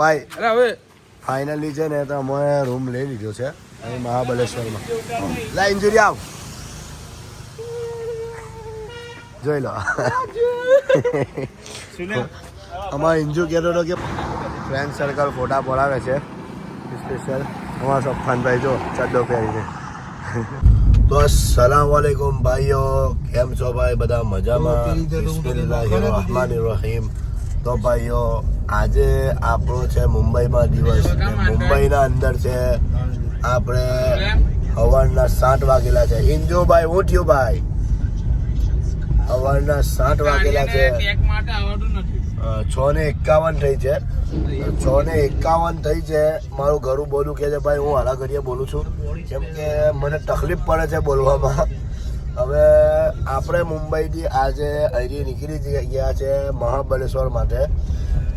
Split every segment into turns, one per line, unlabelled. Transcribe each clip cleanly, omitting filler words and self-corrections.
ભાઈ
અરે હવે
ફાઇનલી છે ને તો અમે રૂમ લઈ લીધો છે અહીં મહાબલેશ્વરમાં. લા ઇન્જુરી આવ જોઈ લો. અમારો ઇન્જુ કહેતો હતો કે ફ્રેન્ડ સર્કલ ફોટા પડાવે છે સ્પેશિયલ. અમારા સફાનભાઈ જો ચડ્ડો પહેરીને. તો અસલામ વાલેકુમ ભાઈઓ, કેમ છો ભાઈ? બધા મજામાં? બિસ્મિલ્લાહિર્રહમાનિર્રહીમ. તો ભાઈઓ આજે આપણો છે મુંબઈમાં દિવસ. મુંબઈના અંદર છે આપણે સવારના 7 વાગેલા છે. ઇન્જુભાઈ ઉઠ્યું ભાઈ, સવારના 7 વાગેલા છે. 6:51 થઈ છે. 6:51 થઈ છે. મારું ઘરું બોલું કે છે ભાઈ, હું હાલા ઘડીએ બોલું છું કેમ કે મને તકલીફ પડે છે બોલવામાં. હવે આપણે મુંબઈથી આજે અહીંથી નીકળી ગયા છે મહાબલેશ્વર માટે.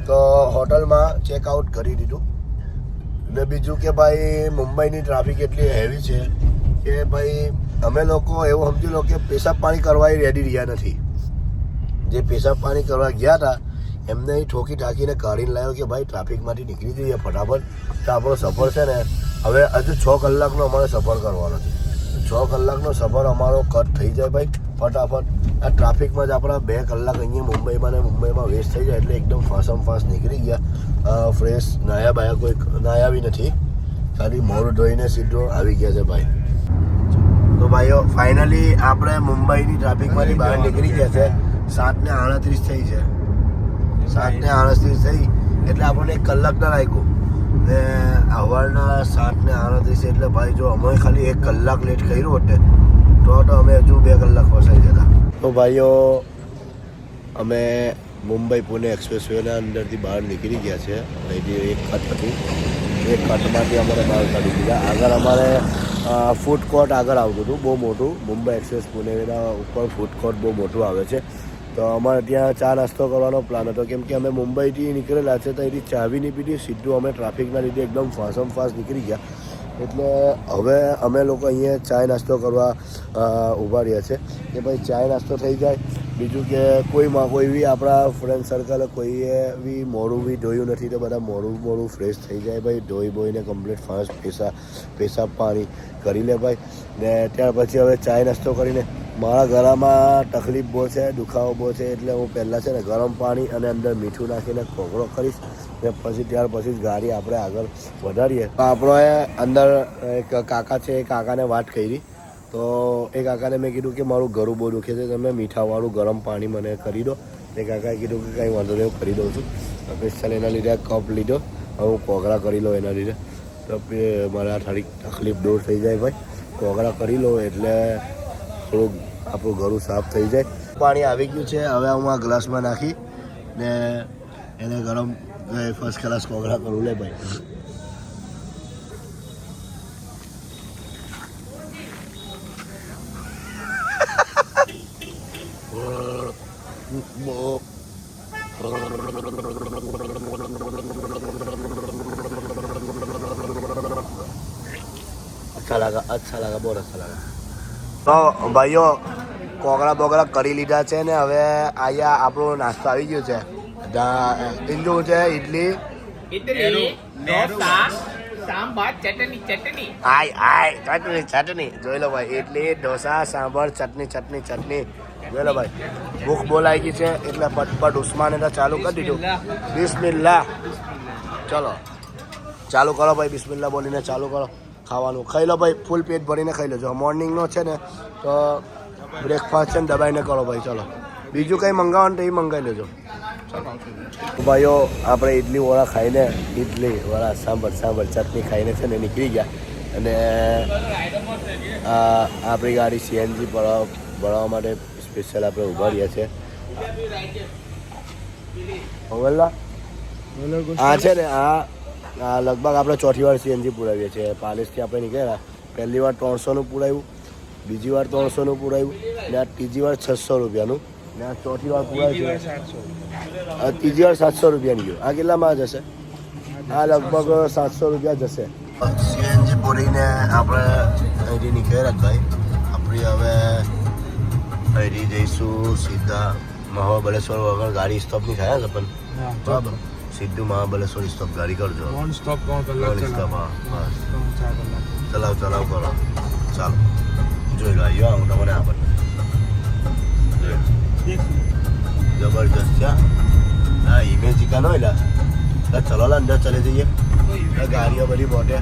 તો હોટલમાં ચેકઆઉટ કરી દીધું. ને બીજું કે ભાઈ મુંબઈની ટ્રાફિક એટલી હેવી છે કે ભાઈ અમે લોકો એવું સમજી લો કે પેશાબ પાણી કરવા રેડી રહ્યા નથી. જે પેશાબ પાણી કરવા ગયા હતા એમને ઠોકી ઠાકીને કાઢીને લાવ્યો કે ભાઈ ટ્રાફિકમાંથી નીકળી જઈએ ફટાફટ. તો આપણો સફર છે ને હવે હજુ 6 કલાકનો અમારે સફર કરવાનો છે. 6 કલાકનો સફર અમારો કટ થઈ જાય ભાઈ ફટાફટ. આ ટ્રાફિકમાં જ આપણા 2 કલાક અહીંયા મુંબઈમાં ને મુંબઈમાં વેસ્ટ થઈ જાય એટલે એકદમ ફાસ્ટ નીકળી ગયા. ફ્રેશ નાયા કોઈ નાયા બી નથી, ખાલી મોઢું ધોઈને સીધો આવી ગયા છે ભાઈ. તો ભાઈઓ ફાઇનલી આપણે મુંબઈની ટ્રાફિકમાંથી બહાર નીકળી ગયા છે. 7:38 થઈ છે. 7:38 થઈ એટલે આપણને 1 કલાક ના લાગ્યું ને સવારના 7:38 એટલે ભાઈ જો અમે ખાલી 1 કલાક લેટ કર્યું હોત ને તો અમે હજુ 2 કલાક ફસાઈ જતા. તો ભાઈઓ અમે મુંબઈ પુણે એક્સપ્રેસવેના અંદરથી બહાર નીકળી ગયા છે. અહીંથી એક કટ હતી, એક કટમાંથી અમારે બહાર કાઢી દીધા. આગળ અમારે ફૂડ કોર્ટ આગળ આવતું હતું બહુ મોટું. મુંબઈ એક્સપ્રેસ પુણેના ઉપર ફૂડ કોર્ટ બહુ મોટું આવે છે. તો અમારે ત્યાં ચા નાસ્તો કરવાનો પ્લાન હતો કેમ કે અમે મુંબઈથી નીકળેલા છે તો અહીંથી ચા બી નહીં પીધી, સીધું અમે ટ્રાફિકના લીધે એકદમ ફાસ્ટ નીકળી ગયા. એટલે હવે અમે લોકો અહીંયા ચાય નાસ્તો કરવા ઊભા રહ્યા છે કે ભાઈ ચાય નાસ્તો થઈ જાય. બીજું કે કોઈ બી આપણા ફ્રેન્ડ સર્કલ કોઈએ બી મોઢું બી ધોયું નથી તો બધા મોઢું ફ્રેશ થઈ જાય ભાઈ. ધોઈને કમ્પ્લીટ ફાસ્ટ પેશાબ પાણી કરી લે ભાઈ. ને ત્યાર પછી હવે ચાય નાસ્તો કરીને મારા ગળામાં તકલીફ બહુ છે, દુખાવો બહુ છે એટલે હું પહેલાં છે ને ગરમ પાણી અને અંદર મીઠું નાખીને કોગળો કરીશ ને ત્યાર પછી જ ગાડી આપણે આગળ વધારીએ. આપણો અંદર એક કાકા છે, એ કાકાને વાત કરી તો એ કાકાને મેં કીધું કે મારું ગળું બહુ દુખે છે, તમે મીઠાવાળું ગરમ પાણી મને કરી દો. એ કાકાએ કીધું કે કંઈ વાંધો નહીં, હું કરી દઉં છું. સ્પેશિયલ એના લીધે કપ લીધો, હવે હું કોગળા કરી લો એના લીધે તો મારા થોડીક તકલીફ દૂર થઈ જાય ભાઈ. કોગળા કરી લો એટલે થોડુંક આપણું ગળું સાફ થઈ જાય. પાણી આવી ગયું છે, હવે હું આ ગ્લાસમાં નાખી ને એને ગરમ ફર્સ્ટ ક્લાસ કોગળા કરું લે ભાઈ. अच्छा लगा बहुत अच्छा लगा. તો ભાઈઓ કોગળા બોગળા કરી લીધા છે ને હવે અહીંયા આપણો નાસ્તો આવી ગયો છે. ઇન્દુ છે ઇડલી ચટણી જોઈ લો ભાઈ. ઇડલી ઢોસા સાંભર ચટણી જોઈ લો ભાઈ. ભૂખ બોલાઈ ગઈ છે એટલે પટપટ ઉસ્માને તો ચાલુ કરી દીધું. બિસ્મિલ્લાહ, ચલો ચાલુ કરો ભાઈ. બિસ્મિલ્લાહ બોલીને ચાલુ કરો ખાવાનું. ખાઈ લો ભાઈ, ફૂલ પેટ ભરીને ખાઈ લેજો. મોર્નિંગનો છે ને તો બ્રેકફાસ્ટ છે ને દબાઈને કરો ભાઈ. ચલો બીજું કંઈ મંગાવવાનું તો એ મંગાવી લેજો. ભાઈઓ આપણે ઇડલીવાળા ખાઈને ઇડલીવાળા સાંભર ચટણી ખાઈને છે ને નીકળી ગયા. અને આપણી ગાડી સીએનજી ભરાવવા માટે સ્પેશિયલ આપણે ઊભા રહ્યા છે. આ છે ને આ લગભગ આપણે 4થી વાર સીએનજી પુરાવીએ છીએ. પાલેસથી આપણે નીકળ્યા, પહેલી વાર 300નું પુરાવ્યું, બીજી વાર 300નું પુરાવ્યું ને આ ત્રીજી વાર 600 રૂપિયાનું ને આ 4થી વાર પુરાવ્યું છે. ત્રીજી વાર 700 રૂપિયાની ગયું. આ કેટલામાં જશે? આ લગભગ 700 રૂપિયા જશે. સીએનજી પૂરીને આપણે અહીંથી નીકળ્યા ભાઈ. આપણી હવે અહીંથી જઈશું સીધા મહાબલેશ્વર. વગર ગાડી સ્ટોપ નહીં થાય છે પણ બરાબર સીધું મહાબલેશ્વર સ્ટોપ ગાડી કરજો.
નોન સ્ટોપ 3 કલાક
નોન સ્ટોપ, હા, બસ.
4 કલાક
ચલાવ કરો. ચાલો જોઈ લો. આવ્યો હું તમને આ બધું જબરજસ્ત છે. હા ઇમેજિકા નો એટલે ચલો લા અંદર ચલે જઈએ. ગાડીઓ બધી બોટે.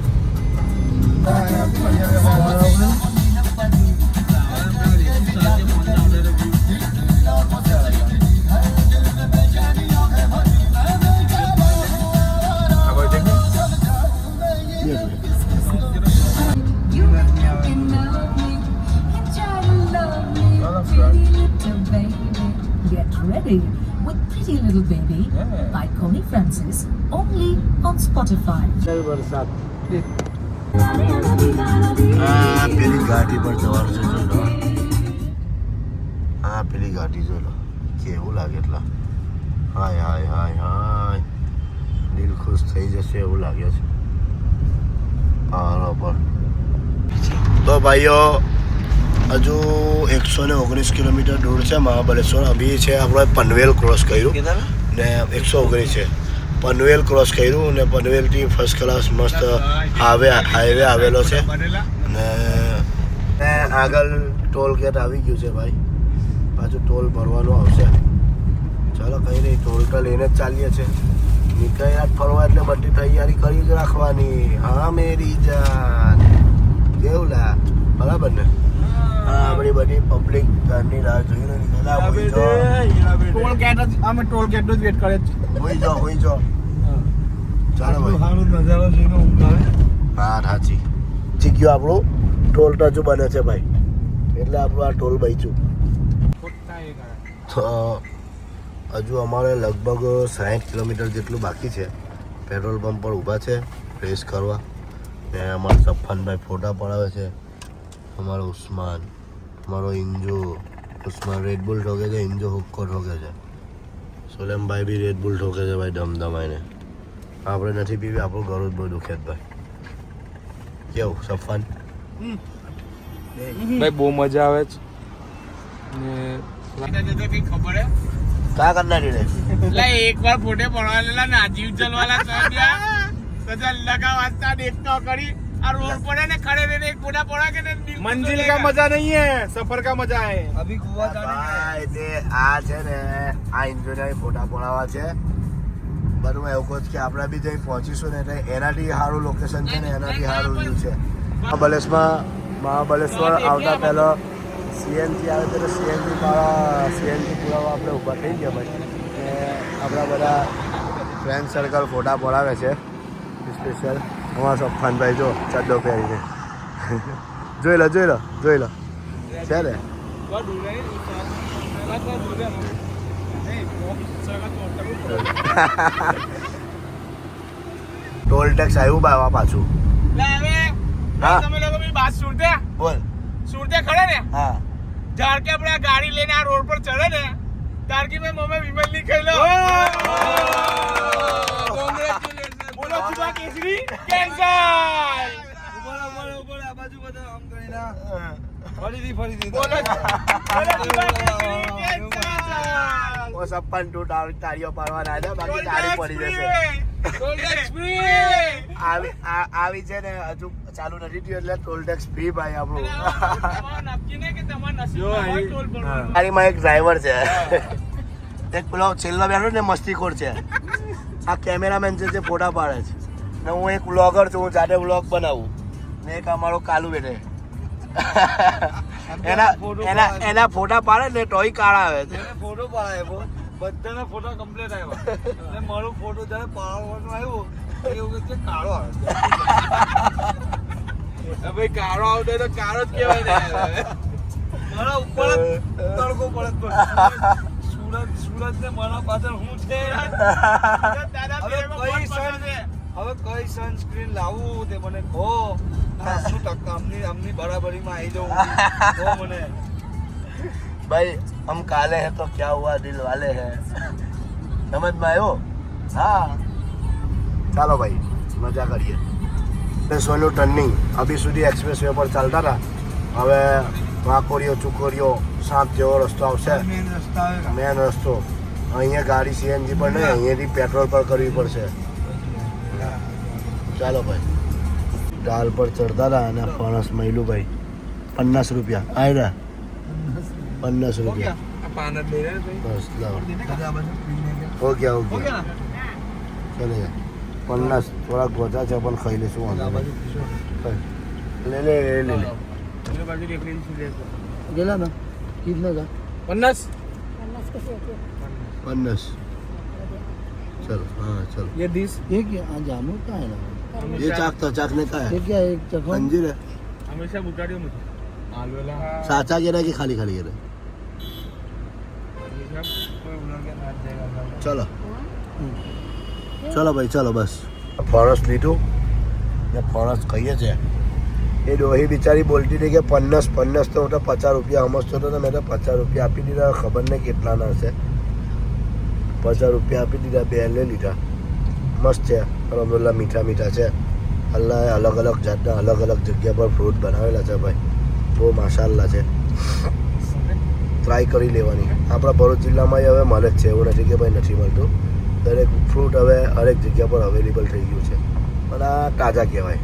Ready with Pretty Little Baby by Connie Francis, only on Spotify.
પેલી ગાડી પર જવાનું છે. જોઈ લો. હા પેલી ગાડી જોઈ લો કેવું લાગે. એટલા હાય હાય હાય હાય દિલ ખુશ થઈ જશે એવું લાગે છે. બરાબર. તો ભાઈઓ હજુ 119 કિલોમીટર દૂર છે મહાબલેશ્વર. અભી છે આપણે પનવેલ ક્રોસ કર્યું ને 119 છે. પનવેલ ક્રોસ કર્યું ને પનવેલથી ફર્સ્ટ ક્લાસ મસ્ત હાઈવે આવેલો છે ને આગળ ટોલ ગેટ આવી ગયું છે ભાઈ. પાછું ટોલ ભરવાનું આવશે. ચાલો કંઈ નહીં, ટોલ તો લઈને જ ચાલીએ છીએ. નીકળી આજ ફરવા એટલે બધી તૈયારી કરી જ રાખવાની. હા મેરી જાન કેવું લા બરાબર ને. આપણી બધી પબ્લિક ઘરની રાહ જોઈ રહી છે.
ટોલ ગેટ જ વેટ કરે છે.
હોઈ જાઓ. ચાલો ભાઈ.
સારું નજારો જોઈને ઊંઘ આવે.
હા સાચી ચીક્યું આપણું ટોલ ટચું બને છે ભાઈ. એટલે આપણું આ ટોલ બચ્યું. તો હજુ અમારે લગભગ 60 કિલોમીટર જેટલું બાકી છે. પેટ્રોલ પંપ પર ઊભા છે રેસ કરવા. ને અમારા સફાનભાઈ ફોટા પડાવે છે. અમારો ઉસ્માન, અમારો ઇન્જો. ઉસ્માન રેડબુલ ઠોકે છે, ઇન્જો હુક્કો ઠોકે છે. સોલેમભાઈ બી રેડબુલ ઠોકે છે ભાઈ ધમધમાઈને. આપણે નથી પીવી, આપણું ઘરું જ બહુ દુખે ભાઈ. કેવું સફાન
ભાઈ બહુ મજા આવે છે ને ખબર હે
કા કરનાર રે
લા એક વાર ફોટે પડવાલેલા નાજીવ ચલવાલા સાડિયા કદા લગા વાસ્તા દેખતો કરી આ રોડ પર ને ખડે રહીને એક ફોટા પડા કે ને
મંजिल का मजा नहीं है, सफर का मजा है.
અભી ગોવા
ભાઈ તે આ છે ને આ ઇન્જોય ફોટા પડાવવા છે. બરોબર એવું કહું કે આપણે બી જઈ પહોંચીશું ને એટલે એનાથી સારું લોકેશન છે ને એનાથી સારું વ્યૂ છે. મહાબલેશ્વર આવતા પહેલો સીએનજી આવે છે તો સીએનજી પુરાવા આપણે ઊભા થઈ ગયા ભાઈ. ને આપણા બધા ફ્રેન્ડ સર્કલ ફોટા પડાવે છે સ્પેશિયલ. અમારા સફાનભાઈ જો ચડ્ડો પહેરીને જોઈ લો છે ને. ટોલ ટેક્સ આવ્યું બાવા પાછું.
લા હવે
હા.
તમે લોકો બી બાત સુરતે
બોલ.
ખડે ને
હા
જાર કે આપણે આ ગાડી લઈને આ રોડ પર ચડે ને તારકી મેં મમ્મી વિમલ ની ખાઈ લો. કોંગ્રેચ્યુલેશન બોલો ચુબા કેસરી કેન્સલ.
ઉપર આ બાજુ બધા આમ કરીને ફરીથી
બોલો ચુબા કેસરી કેન્સલ.
ઓ સપ્પન ટુ તાળીઓ પાડવાના છે બાકી તાળી પડી જશે.
ટોલ ટેક્સ ફ્રી
આવી છે ને હજુ ચાલુ નથી થયું એટલે ટોલ ટેક્સ ફ્રી ભાઈ આપણું.
નક્કી ને કે તમારા નસીબમાં ટોલ ભરવાનો.
ગાડીમાં એક ડ્રાઈવર છે એક પેલો છેલ્લો બેઠો ને મસ્તીખોર છે. આ કેમેરામેન છે જે ફોટા પાડે છે ને હું એક વ્લોગર છું. હું જાતે વ્લોગ બનાવું ને એક અમારો કાલુ બેઠે એના ફોટા પાડે ને તોય કાળા આવે છે.
ફોટો પાડાય બધાના ફોટા કમ્પ્લીટ આવ્યા અને મારો ફોટો જ્યારે પાડવાનો આવ્યો એવું કે કાળો આવે.
ભાઈ કાળો આવતો તો કાળો જ કહેવાય ને.
મારા ઉપર જ તડકો પડે. સુરત ને મારા પાછળ હું છે. હવે કઈ સનસ્ક્રીન લાવવું તે મને કહો. આમની બરાબરીમાં આવી જાઉં તો મને.
भाई हम काले हैं तो क्या हुआ दिल वाले हैं. समझ में आयो. हाँ ચાલો ભાઈ મજા કરીએ. સોનું ટર્નિંગ અભી સુધી એક્સપ્રેસ વે પર ચાલતા હતા. હવે વાંકોડિયો ચુકોડિયો સાપ જેવો રસ્તો આવશે. મેન રસ્તો અહીંયા ગાડી સીએનજી પર નહીં, અહીંયાથી પેટ્રોલ પર કરવી પડશે. ચાલો ભાઈ, ઢાલ પર ચડતા હતા અને ફણસ મળ્યું ભાઈ 50 રૂપિયા. આવ્યા 50 રૂપિયા. બસ લાવો. હો ગયા ચલે જાય. 50 થોડાક ગોજા છે પણ ખાઈ લેશું વાંધો નહીં. લે લે લે લે गेला ना कितना का
50.
50. चलो हाँ चलो.
ये 20.
ये क्या जामुन का है ना
ये चाकने का
ये
है.
क्या एक चखो
अंजीर है.
हमेशा बुकाड़ियो मुझे आलू वाला
साचा गिरा कि खाली खाली गिरा. चलो चलो भाई चलो बस. ફણસ લીધું ને ફણસ ખાઈએ છે. એ ડોહી બિચારી બોલતી હતી કે 50 તો હું તો 50 રૂપિયા સમજતો હતો ને મેં તો 50 રૂપિયા આપી દીધા. ખબર નહીં કેટલાના હશે. 50 રૂપિયા આપી દીધા. બે લઈ લીધા. મસ્ત છે અલહમદુલિલ્લાહ. મીઠા મીઠા છે. અલ્લાહે અલગ અલગ જાતના અલગ અલગ જગ્યા પર ફ્રૂટ બનાવેલા છે ભાઈ. બહુ માશાલ્લાહ છે. ટ્રાય કરી લેવાની. આપણા ભરૂચ જિલ્લામાં હવે મળે જ છે, એવું નથી કે ભાઈ નથી મળતું. દરેક ફ્રૂટ હવે હરેક જગ્યા પર અવેલેબલ થઈ ગયું છે. પણ આ તાજા કહેવાય.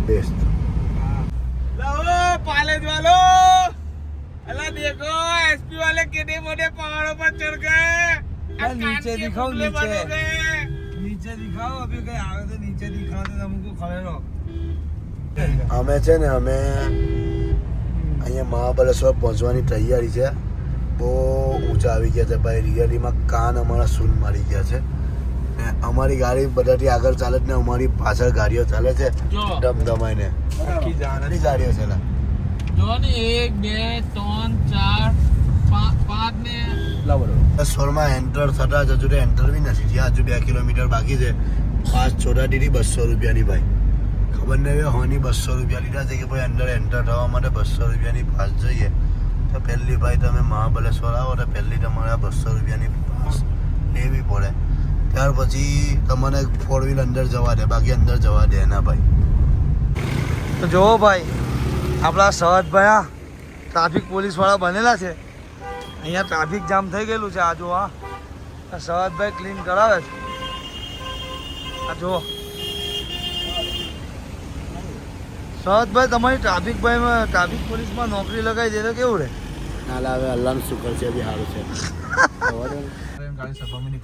બેસ્ટ.
लो पालेज वालो अल्लाह देखो एसपी वाले कितने बड़े पहाड़ों पर चढ़ गए.
नीचे दिखाओ, नीचे दिखाओ. अभी कहीं आगे तो नीचे दिखाओ तो हमको खड़े रहो.
અમે છે ને અમે અહીંયા મહાબળેશ્વર પહોંચવાની તૈયારી છે. બહુ ઊંચા આવી ગયા છે ભાઈ. રિયલીમાં કાન અમારા સૂન મારી ગયા છે. ને અમારી ગાડી બધાથી આગળ ચાલે જ ને અમારી પાછળ ગાડીઓ ચાલે છે ધમધમાઈને.
આખી
નાની ગાડીઓ છે ને.
જો ને 1 2 3 4 5 ને
બળેશ્વરમાં એન્ટર થતા જ હજુ તો એન્ટર બી નથી થયા. હજુ 2 કિલોમીટર બાકી છે. પાસ છોટા દીધી 200 રૂપિયાની ભાઈ. ખબર નહીં હોની 200 રૂપિયા લીધા છે કે ભાઈ અંદર એન્ટર થવા માટે 200 રૂપિયાની પાસ જોઈએ. તો પહેલી ભાઈ તમે મહાબળેશ્વર આવો તો પહેલી તમારે આ 200 રૂપિયાની પાસ લેવી પડે. ત્યાર પછી તમને 4 વ્હીલ અંદર જવા દે, બાકી અંદર જવા દે ના ભાઈ.
તો જુઓ ભાઈ, આપણા સરહદભાઈ ટ્રાફિક પોલીસવાળા બનેલા છે. અહીંયા ટ્રાફિક જામ થઈ ગયેલું છે. આ જુઓ, આ સરહદભાઈ ક્લીન કરાવે છે. આ જુઓ સરહદભાઈ, તમારી ટ્રાફિક પોલીસમાં નોકરી લગાવી દે તો કેવું રહે?
ના લાવે, અલ્લાહનું શુકર છે, બી સારું છે.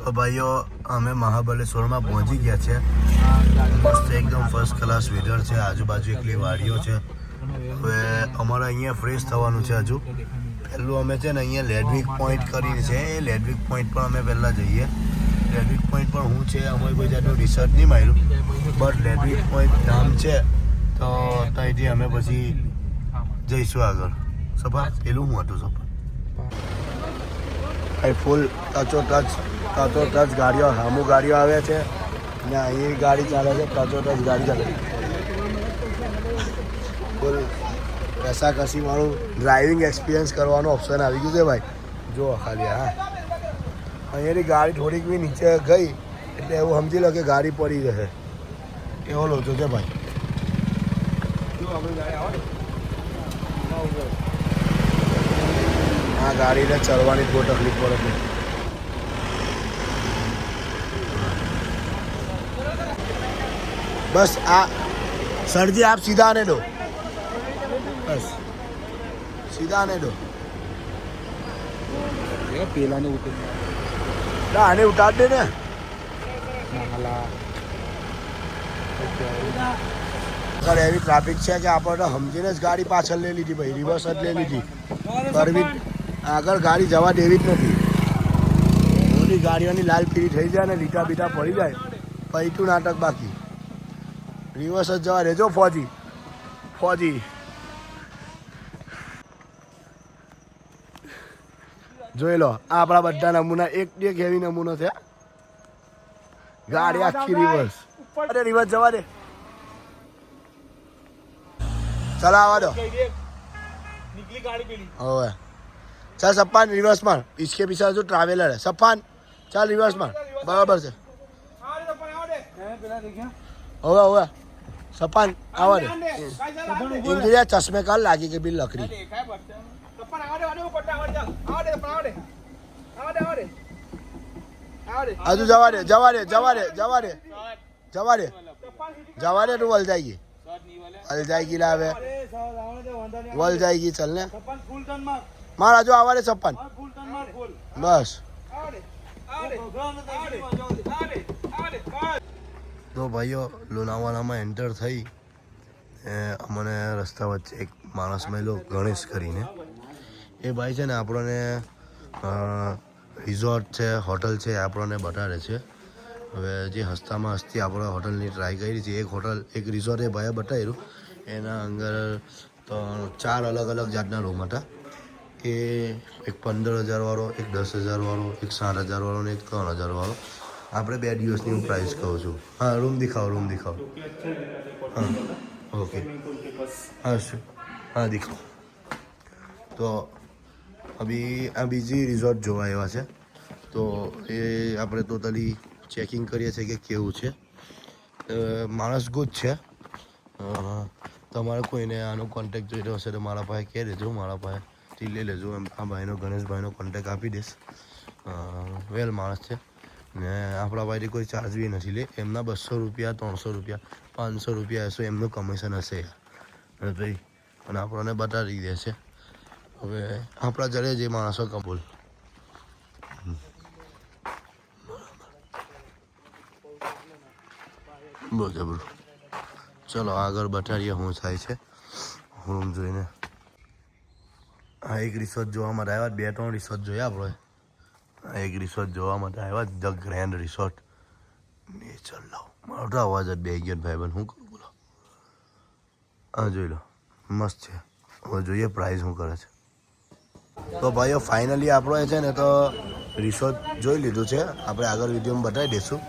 તો ભાઈઓ અમે મહાબળેશ્વરમાં પહોંચી ગયા છે. મસ્ત એકદમ ફર્સ્ટ ક્લાસ વેધર છે. આજુબાજુ એકલી વાડીઓ છે. હવે અમારે અહીંયા ફ્રેશ થવાનું છે. હજુ પહેલું અમે છે ને અહીંયા લેડવિક પોઈન્ટ કરીને છે. એ લેડવિક પોઈન્ટ પર અમે પહેલાં જઈએ. લેડવિક પોઈન્ટ પર શું છે અમારે કોઈ જાતનું રિસર્ચ નહીં માર્યું, બટ લેડવિક પોઈન્ટ નામ છે. તો ત્યાંથી અમે પછી જઈશું આગળ. સપા પેલું શું હતું સપા? અહીં ફૂલ ટચો ટચ ગાડીઓ, સામું ગાડીઓ આવે છે ને અહીં ગાડી ચાલે છે. ટચો ટચ ગાડી ચાલે છે. ફૂલ કસાકસી વાળું ડ્રાઇવિંગ એક્સપિરિયન્સ કરવાનો ઓપ્શન આવી ગયું છે ભાઈ. જુઓ ખાલી. હા, અહીંયાથી ગાડી થોડીક બી નીચે ગઈ એટલે એવું સમજી લો કે ગાડી પડી જશે. એવો લોચો છે ભાઈ. આ ગાડીને ચડવાની બહુ તકલીફ પડે છે. બસ આ सर जी आप सीधा आने दो, बस सीधा आने दो.
पेला ने उतर
ना आने उतार दे ना. अगर एवी ट्राफिक છે કે આપણે સમજીને જ ગાડી પાછળ લઈ લીધી ભાઈ, રિવર્સ જ લઈ લીધી. કરવી આગળ ગાડી જવા દેવી જ નથી. મોટી ગાડીઓની લાલ પીળી થઈ જાય ને લીટા બીટા પડી જાય પછી તું નાટક બાકી. રિવર્સ જ જવા દેજો. ફોજી જોઈ લો, આ આપણા બધા નમૂના એક એવી નમૂનો છે. ગાડી આખી રિવર્સ. અરે રિવર્સ જવા દે, चला आवा दो.
निकली गाड़ी पीली.
ओए चल सप्पान रिवर्स मार. इसके पीछे जो ट्रैवलर है सप्पान, चल रिवर्स मार. बराबर से ओए ओए सप्पान आवा दे. इंद्रिया चश्मे का लागी के बिल लकड़ी.
สปอนเอาเดี๋ยวปดเอาเดี๋ยวเอาเดี๋ยวเอาเดี๋ยวเอาเดี๋ยว
હજુ જવા દે જવા દે જવા દે જવા દે જવા દે જવા દે તું વલ જાયગી હલ જાયગી લાવે વલ જાયગી ચલ ને માર હજુ આવા દે 56 બસ તો ભાઈઓ લોનાવાલામાં એન્ટર થઈ અમને રસ્તા વચ્ચે એક માણસ મળ્યો ગણેશ કરીને એ ભાઈ છે ને આપણને રિઝોર્ટ છે હોટલ છે એ આપણને બતાડે છે હવે જે હસ્તામાં હસ્તી આપણે હોટલની ટ્રાય કરી છે એક હોટલ એક રિઝોર્ટ એ ભાઈએ બતાવ્યું એના અંદર તો 4 અલગ અલગ જાતના રૂમ હતા એ એક 15,000 વાળો એક 10,000 વાળો એક 7,000 વાળો ને એક 3,000 વાળો આપણે 2 દિવસની હું પ્રાઇસ કહું છું હા રૂમ દિખાવો હા ઓકે હા શું હા દિખાવો તો અભી આ બીજી રિઝોર્ટ જોવા આવ્યા છે તો એ આપણે ટોટલી ચેકિંગ કરીએ છીએ કે કેવું છે માણસ ગુજ છે તમારે કોઈને આનો કોન્ટેક્ટ જોઈતો હશે તો મારા પાસે કહી દેજો મારા પાસેથી લઈ લેજો એમ આ ભાઈનો ગણેશભાઈનો કોન્ટેક્ટ આપી દઈશ વેલ માણસ છે ને આપણા પાસેથી કોઈ ચાર્જ બી નથી લે એમના 200 રૂપિયા 300 રૂપિયા 500 રૂપિયા હશે એમનું કમિશન હશે યાર ભાઈ અને આપણને બતાવી દે છે હવે આપણા જડે જે માણસો કબૂલ બહુ જબરું ચલો આગળ બતાડીએ શું થાય છે રૂમ જોઈને આ એક રિસોર્ટ જોવા માટે આવ્યા 2-3 રિસોર્ટ જોયા આપણે આ એક રિસોર્ટ જોવા માટે આવ્યા ધ ગ્રેન્ડ રિસોર્ટ નેચર લવ મારો તો અવાજ જ બે ગયો ભાઈબંધ શું કરું બોલો હા જોઈ લો મસ્ત છે હવે જોઈએ પ્રાઇસ શું કરે છે તો ભાઈઓ ફાઇનલી આપણો છે ને તો રિસોર્ટ જોઈ લીધું છે આપણે આગળ વિડીયોમાં બતાવી દઈશું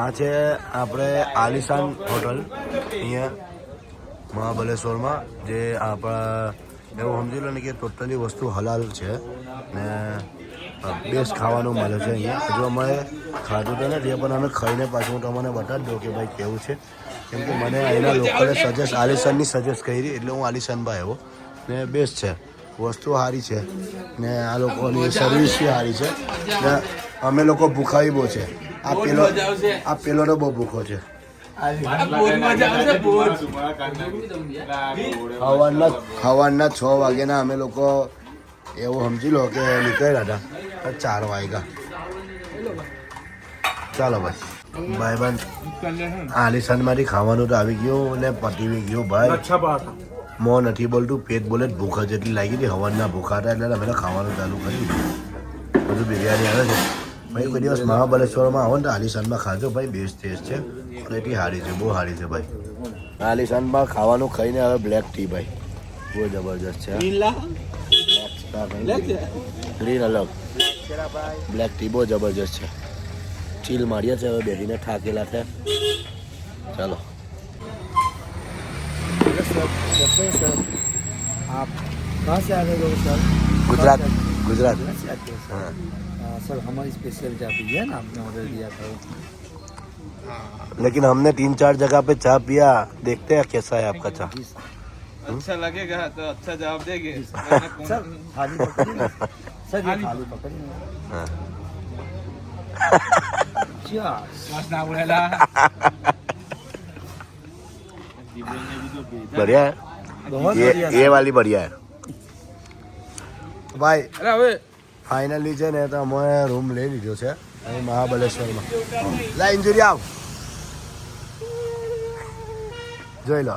આ છે આપણે આલિશાન હોટલ અહીંયા મહાબલેશ્વરમાં જે આપણા એવું સમજી લો ને કે ટોટલી વસ્તુ હલાલ છે ને બેસ્ટ ખાવાનું મળે છે અહીંયા હજુ અમારે ખાધું તો નથી પણ અમે ખાઈને પાછું હું તમને બતાવી દઉં કે ભાઈ કેવું છે કેમ કે મને અહીંના લોકોને સજેસ્ટ આલિશાનની સજેસ્ટ કરી એટલે હું આલિશાનમાં આવ્યો ને બેસ્ટ છે વસ્તુ સારી છે ને આ લોકોની સર્વિસ બી સારી છે ને અમે લોકો ભૂખાઈ બહુ છે આ પેલો તો બહુ ભૂખો છે સવારના 6 વાગ્યાના અમે લોકો એવું સમજી લો કે નીકળ્યા હતા 4 વાગ્યા ચાલો ભાઈ બાય બાય આલિશાનમાંથી ખાવાનું તો આવી ગયું ને પતી ગયું ભાઈ મો નથી બોલતું પેટ બોલે ભૂખ જેટલી લાગી હતી હવાના ભૂખા હતા એટલે અમે ખાવાનું ચાલુ કર્યું બધું બિરયાની આવે છે ભાઈ કોઈ દિવસ મહાબલેશ્વરમાં આવો ને તો આલિશાનમાં ખાજો ભાઈ બેસ્ટ ટેસ્ટ છે ક્વોલિટી સારી છે બહુ સારી છે ભાઈ આલિશાનમાં ખાવાનું ખાઈને હવે બ્લેક ટી ભાઈ બહુ જબરજસ્ત છે ગ્રીન અલગ બ્લેક ટી બહુ જબરજસ્ત છે ચીલ માર્યા છે હવે બેસીને થાકેલા છે ચાલો
आप कहाँ से आ रहे हो सर
गुजरात गुजरात
से आते हैं सर सर हमारी स्पेशल चाय पी है ना आपने ऑर्डर दिया था
लेकिन हमने 3-4 जगह पे चाय पिया देखते हैं कैसा है आपका चाय
अच्छा लगेगा तो अच्छा जवाब देंगे
सर थाली पकड़िए सर ये थाली पकड़िए
हाँ।
ना बोलेला
बढ़िया है
बहुत
ये वाली बढ़िया है भाई
અરે હવે
ફાઇનલી છે ને તો અમે રૂમ લઈ લીધો છે અહીં મહાબલેશ્વરમાં લા ઇન્જુરી આવ જોઈ લો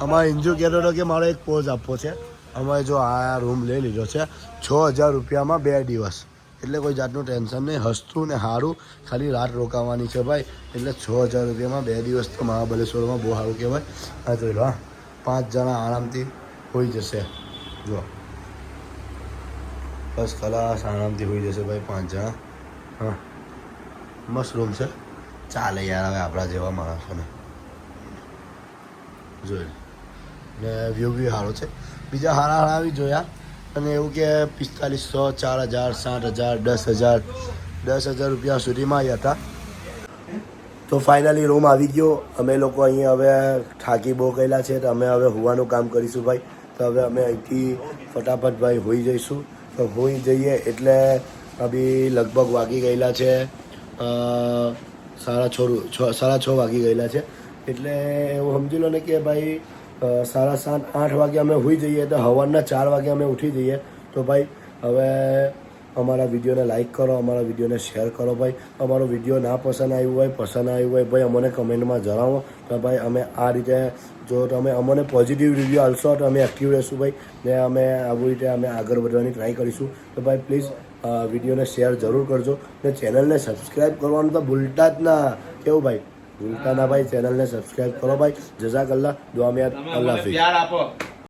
અમારે ઇન્જુ કહેતો હતો કે મારો એક પોઝ આપવો છે અમે જો આ રૂમ લઈ લીધો છે 6,000 રૂપિયામાં 2 દિવસ એટલે કોઈ જાતનું ટેન્શન નહીં હસતું ને સારું ખાલી રાત રોકાવાની છે ભાઈ એટલે 6,000 રૂપિયામાં 2 દિવસ તો મહાબલેશ્વરમાં બહુ સારું કહેવાય હા જોઈ લો હા 5 જણા આરામથી હોઈ જશે જો બસ કલાસ આરામથી હોઈ જશે ભાઈ 5 જણા હા મસ્ત રૂમ છે ચાલે યાર હવે આપણા જેવા માણસોને જોઈ ને વ્યૂ બી સારો છે બીજા સારા સારા બી જોયા અને એવું કે 4500 4,000 7,000 10,000 રૂપિયા સુધીમાં આવ્યા હતા તો ફાઇનલી રૂમ આવી ગયો અમે લોકો અહીંયા હવે થાકી બહુ ગયેલા છે તો અમે હવે હોવાનું કામ કરીશું ભાઈ તો હવે અમે અહીંથી ફટાફટ ભાઈ હોઈ જઈશું તો હોઈ જઈએ એટલે અભી લગભગ વાગી ગયેલા છે 6:30 વાગી ગયેલા છે. એટલે એવું સમજી લો ને કે ભાઈ 7:30-8 વાગે અમે સૂઈ જઈએ તો સવારના 4 વાગે અમે ઉઠી જઈએ. તો ભાઈ હવે અમારા વિડીયોને લાઈક કરો, અમારા વિડીયોને શેર કરો ભાઈ. અમારો વિડીયો ના પસંદ આવ્યું હોય, પસંદ આવ્યું હોય ભાઈ અમને કમેન્ટમાં જણાવો. તો ભાઈ અમે આ રીતે જો તમે અમને પોઝિટિવ રિવ્યૂ આપશો તો અમે એક્ટિવ રહીશું ભાઈ, ને અમે આવી રીતે અમે આગળ વધવાની ટ્રાય કરીશું. તો ભાઈ પ્લીઝ વિડીયોને શેર જરૂર કરજો ને ચેનલને સબસ્ક્રાઈબ કરવાનું તો ભૂલતા જ ના. કેવું ભાઈ? ભૂલતા ના ભાઈ, ચેનલને સબસ્ક્રાઈબ કરો ભાઈ. જઝાકલ્લા, દુઆ મેં, અલ્લાહ હાફિઝ.
પ્યાર આપો.